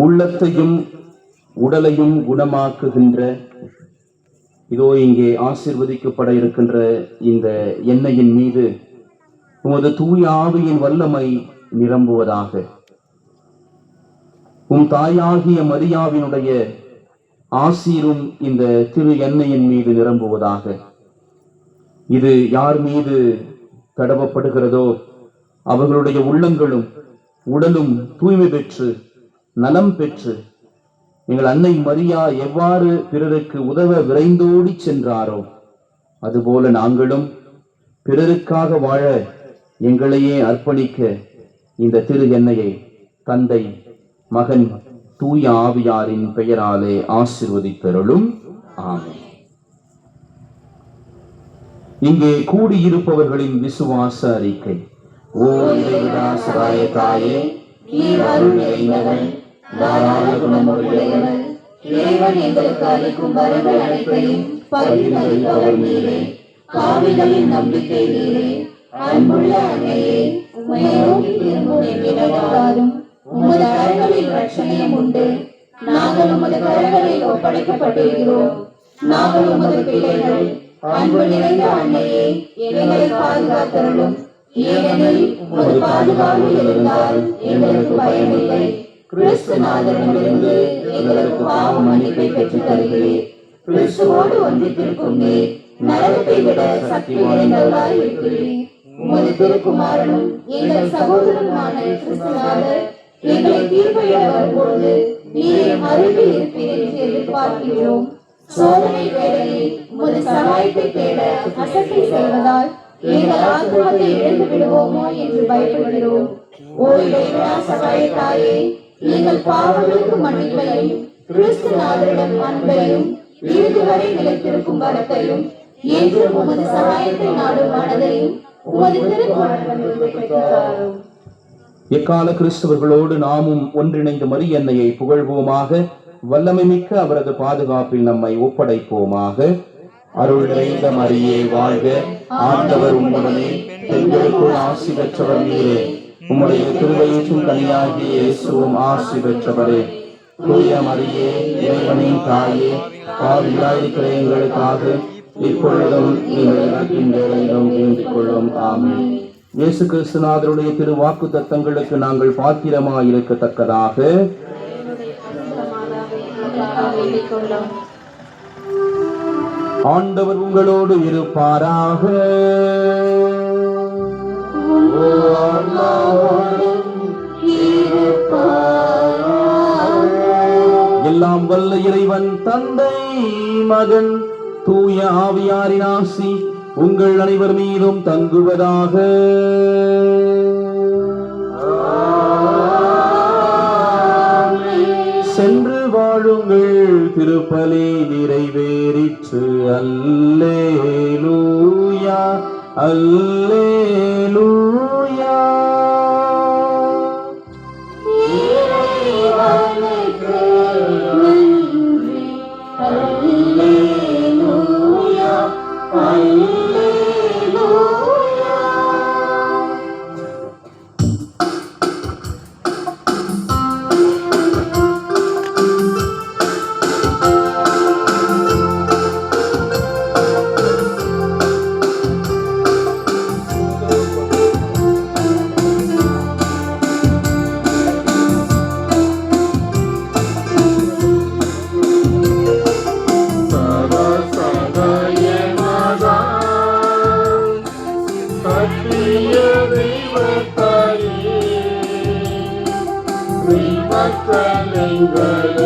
உள்ளத்தையும் உடலையும் குணமாக்குகின்ற இதோ இங்கே ஆசீர்வதிக்கப்பட இருக்கின்ற இந்த எண்ணெயின் மீது உமது தூய ஆவியின் வல்லமை நிரம்புவதாக. உம் தாயாகிய மரியாவினுடைய ஆசீரும் இந்த திரு எண்ணெயின் மீது நிரம்புவதாக. இது யார் மீது தடவப்படுகிறதோ அவர்களுடைய உள்ளங்களும் உடலும் தூய்மை பெற்று நலம் பெற்று, எங்கள் அன்னை மரியா எவ்வாறு பிறருக்கு உதவ விரைந்தோடி சென்றாரோ அதுபோல நாங்களும் பிறருக்காக வாழ எங்களையே அர்ப்பணிக்க இந்த திரு எண்ணெயை தந்தை மகன் தூய ஆவியாரின் பெயராலே ஆசீர்வதித்தருளும். ஆமென். இங்கே கூடியிருப்பவர்களின் விசுவாச அறிக்கை. ஓ இறைவிடாசராய தாயே, நீர் அருள் நிறைந்தவள், தாராள குணமுடையவள், இறைவன் எங்களுக்கு அளிக்கும் வரங்கள் அனைத்தையும் பகிர்ந்தளிப்பவர் நீரே. பாவிகளின் நம்பிக்கை நீரே. அன்புள்ள அன்னையே, உம்மை நோக்கி திரும்பும் எவ்விடத்தாரும் உமது கரங்களில் ரட்சணையும் உண்டு. நாங்கள் உமது கரங்களில் ஒப்படைக்கப்பட்டிருக்கிறோம். நாங்கள் உமது பிள்ளைகள். அன்பு நிறைந்த அன்னையே, எங்களை பாதுகாத்தருளும். ஏனெனில் உமது பாதுகாப்பில் இருந்தால் எங்களுக்கு பயமில்லை. கிறிஸ்து நாதரிடமிருந்து எங்களுக்கு பாவ மன்னிப்பை பெற்றுத் தருகிறீர். கிறிஸ்துவோடு ஒன்றித்திருக்கும் நீர் நரகத்தை விட சக்தி வாய்ந்தவராய் இருக்கிறீர். உமது திருக்குமாரனும் எங்கள் சகோதரனுமான கிறிஸ்துநாதர் எங்களை தீர்ப்பையிட வரும்போது நீர் அருகில் இருப்பீர் என்று எதிர்பார்க்கிறோம். சோதனை வேளையில் உமது சகாயத்தை தேட அசட்டை செய்வதால் எங்கள் ஆத்மாவை இழந்து விடுவோமோ என்று பயப்படுகிறோம். ஓ இறைவா சகாயத்தாயே, எங்கள் பாவங்களுக்கு மன்னிப்பையும் கிறிஸ்துநாதரிடம் அன்பையும் இறுதி வரை நிலைத்திருக்கும் வரத்தையும் என்றும் உமது சகாயத்தை நாடும் மனதையும் உமது திருக்குமாரனிடமிருந்து பெற்றுத்தாரும். எக்கால கிறிஸ்தவர்களோடு நாமும் ஒன்றிணைந்த மரியன்னையை புகழ்வோமாக. வல்லமை மிக்க அவரது பாதுகாப்பில் நம்மை ஒப்படைப்போமாக. அருள் நிறைந்த மரியே வாழ்க, ஆண்டவர் உம்முடனே, பெண்களுக்குள் ஆசி பெற்றவர் நீரே. உம்முடைய திருவயிற்றின் கனியாகிய இயேசுவும் ஆசி பெற்றவரே. தூய மரியே, இறைவனின் தாயே, பாவிகளாயிருக்கிற எங்களுக்காக இப்பொழுதும் எங்கள் இறப்பின் வேளையிலும் வேண்டிக் கொள்ளும். ஆமென். இயேசு கிறிஸ்துநாதருடைய திரு வாக்கு தத்தங்களுக்கு நாங்கள் பாத்திரமாய் இருக்கத்தக்கதாக ஆண்டவர் உங்களோடு இருப்பாராக. எல்லாம் வல்ல இறைவன் தந்தை மகன் தூய ஆவியாரின் ஆசி உங்கள் அனைவர் மீதும் தங்குவதாக. சென்று வாழுங்கள், திருப்பலி நிறைவேறிற்று. அல்லேலூயா அல்லேலூயா. Maria.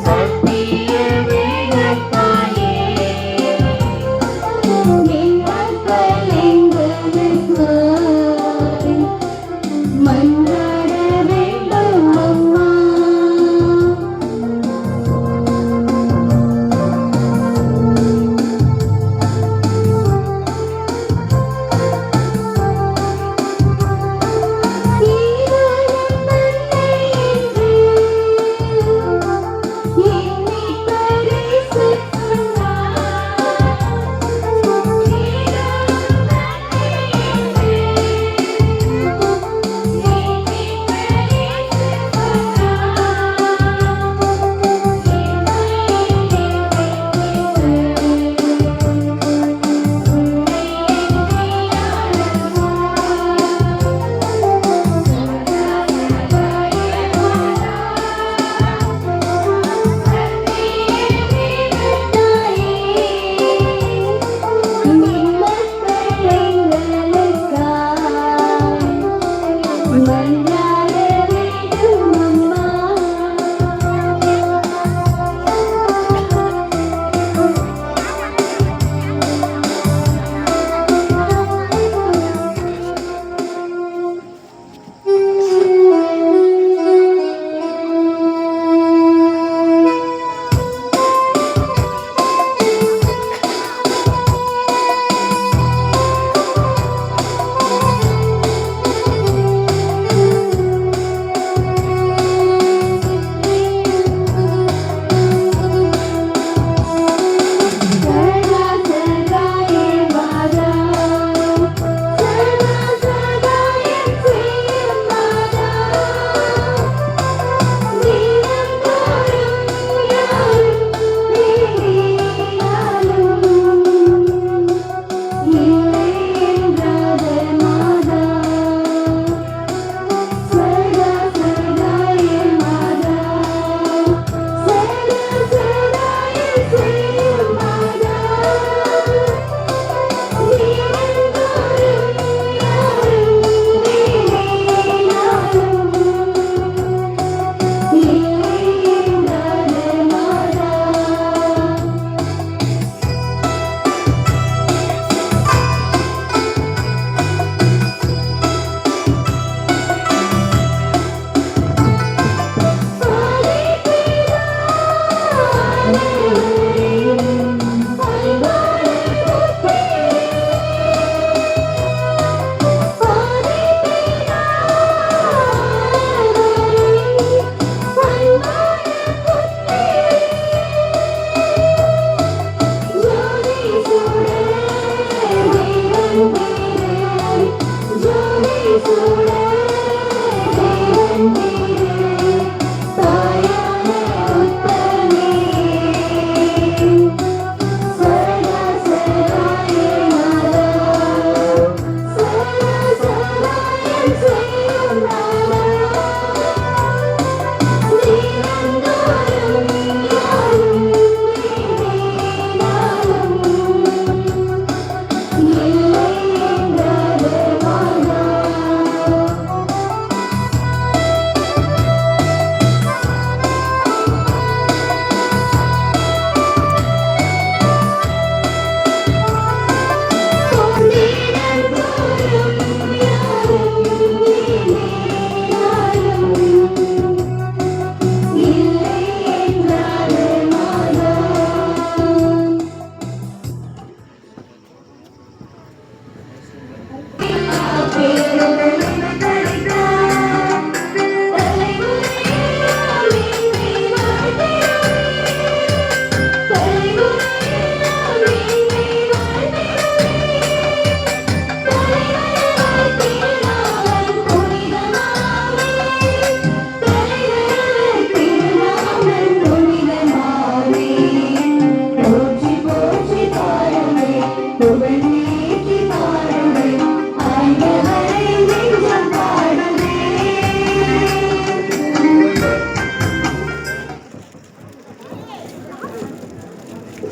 சத்திய வேதத்தால்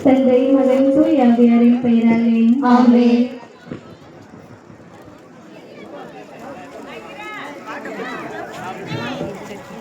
தந்தை மகன் தூய ஆவியாரின் பெயராலே ஆமென்.